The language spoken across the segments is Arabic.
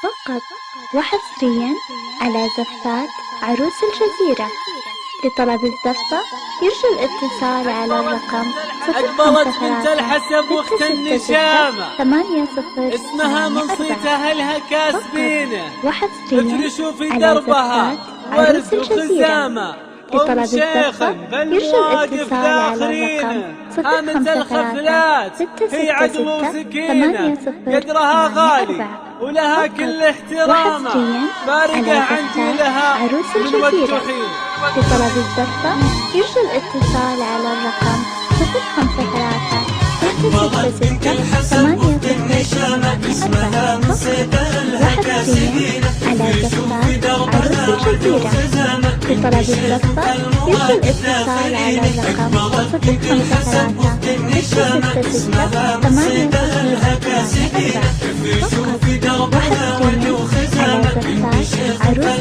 فقط وحصريا على زفات عروس الجزيرة. لطلب الزفة يرجى الاتصال على الرقم أقبلت بنت الحسب واخت النشامة، اسمها منصيت أهلها كاسبينه، افرشوا في دربها ورد وخزامة، أم شيخ بالمواقف ذاخرينه، هامة الخفلات هي عقل وسكينة، قدرها غالي ولها كل احترامه، فارقة عن جيلها من والتحين. لطلب الزفة يرجى الاتصال على الرقم 053 اسمها منصيت أهلها كاسبينه، افرشوا في دربها ورد وخزامة، لطلب الزفة يرجى الاتصال على الرقم 053 اسمها منصيت أهلها كاسبينه، افرشوا في دربها ورد وخزامة، عروس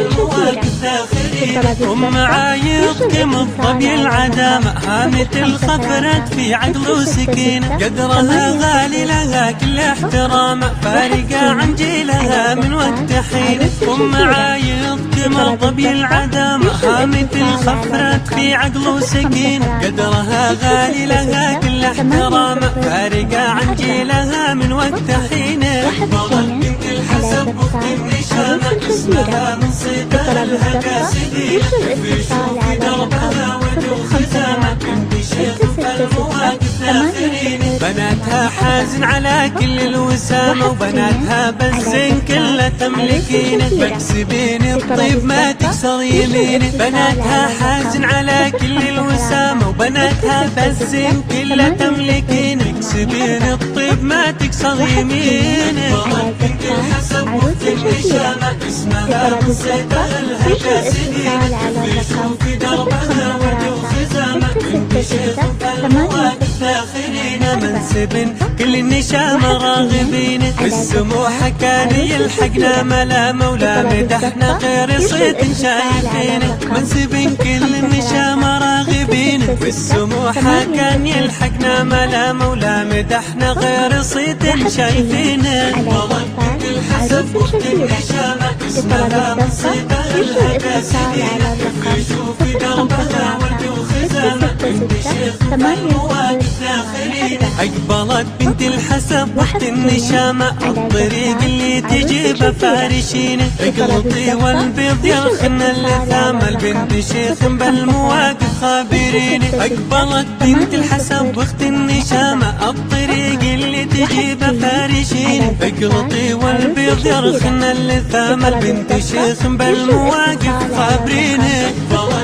الجزيرة. أم عايض كم الظبي العدامة، هامة الخفرات في عقل وسكينة، قدرها غالي لها كل احترامه، فارقة عن جيلها من وقت حين. أم عايض كم الظبي العدامة، هامة الخفرات في عقل وسكينة، قدرها غالي لها كل احترامه، فارقة عن جيلها من وقت حين. بنت الحسب واخت النشامة، اسمها منصيت أهلها كاسبينه، افرشوا في دربها ورد وخزامة، بنت شيخ بالمواقف ذاخرينه، بناتها حازن على كل الوسامة، وبناتها بالزين كله تملكينه، مكسبين الطيب ما تكسر يمينه، بناتها حازن على كل الوسامة، وبناتها بالزين كله تملكينه، مكسبين الطيب ما تكسر يمينه. بنت الحسب واخت النشامة، اسمها منصيت أهلها كاسبينه، افرشوا في دربها ورد وخزامة، بنت شيخ بالمواقف ذاخرينه، منسب كل النشامة راغبين، بالسموحة كان يلحقنا ملا مولا مدحنا غير صيت شايفينه، منسب كل النشامة راغبين، بالسموحة كان يلحقنا ملا مولا مدحنا غير صيت شايفينه. بنت الحسب واخت النشامة، اسمها منصيت أهلها كاسبينه، افرشوا في دربها ورد وخزامة، بنت شيخ بالمواقف ذاخرينه. أقبلت بنت الحسب واخت النشامة، الطريق اللي تجيبه فارشينه، اقلطي والبيض يرخن اللثامة، البنت شيخ بالمواقف خابرينه. أقبلت بنت الحسب واخت النشامة، الطريق اللي تجيبه فارشينه، اقلطي والبيض يرخن اللثامة، البنت شيخ بالمواقف خابرينه.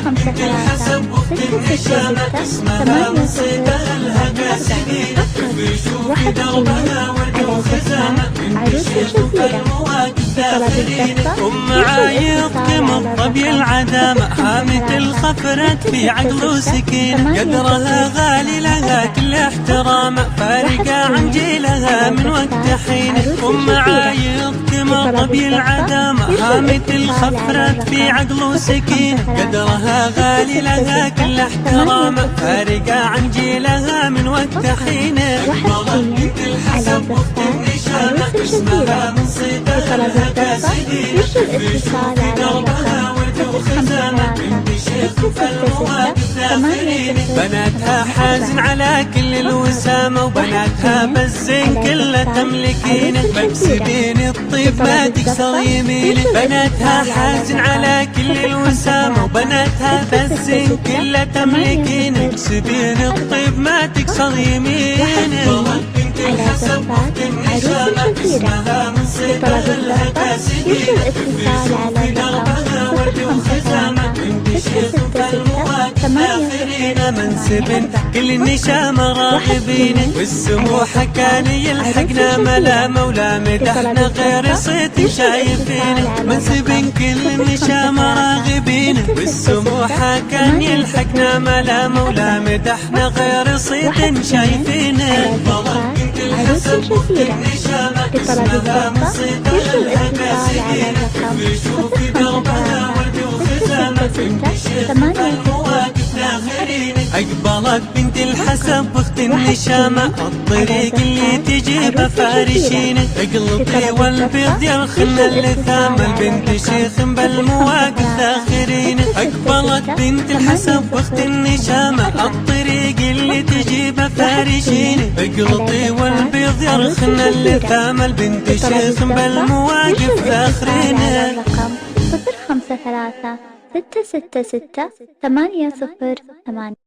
بنت الحسب واخت النشامة، اسمها منصيت أهلها كاسبينه، افرشوا في دربها ورد وخزامة، بنت شيخ بالمواقف ذاخرينه. أم عايض كم الظبي العدامة، هامة الخفرات في عقل وسكينة، قدرها غالي لها كل احترامه، فارقة عن جيلها من وقت حين. أم عايض كم الظبي العدامة، هامة الخفرات في عقل وسكينة، قدرها غالي لها كل احترامه، فارقة عن جيلها من وقت حين. بنت الحسب واخت النشامة، اسمها منصيت أهلها كاسبينه، افرشوا في دربها ورد وخزامة، بنت شيخ بالمواقف ذاخرينه، بناتها حازن على كل الوسامة، وبناتها بالزين كله تملكينه، مكسبين الطيب ما تكسر يمينه، بناتها حازن على كل الوسامة، وبناتها بالزين كله تملكينه، مكسبين الطيب ما تكسر يمينه. بنت الحسب واخت النشامة، اسمها منصيت أهلها كاسبينه، افرشوا في دربها ورد وخزامة، بنت شيخ بالمواقف ذاخرينه، منسب كل النشامة راغبين، والسموحة كان يلحقنا ملا مولا مدحنا غير صيت شايفينه، منسب كل النشامة راغبين، والسموحة كان يلحقنا ملا مولا مدحنا غير صيت شايفينه. بنت الحسب واخت النشامة، اسمها منصيت أهلها كاسبينه، افرشوا في دربها ورد وخزامة، بنت شيخ بالمواقف الذاخرين. أقبلت بنت الحسب واخت النشامة الطريق اللي تجيبه فارشين. اقلطي والبيض يرخن اللثام البنت شيخ بالمواقف ذاخرين. أقبلت بنت الحسب واخت النشامة الطريق اللي تجيبه فارشين. اقلطي والبيض يرخن اللثام البنت شيخ بالمواقف ذاخرين. الرقم 053 666 808.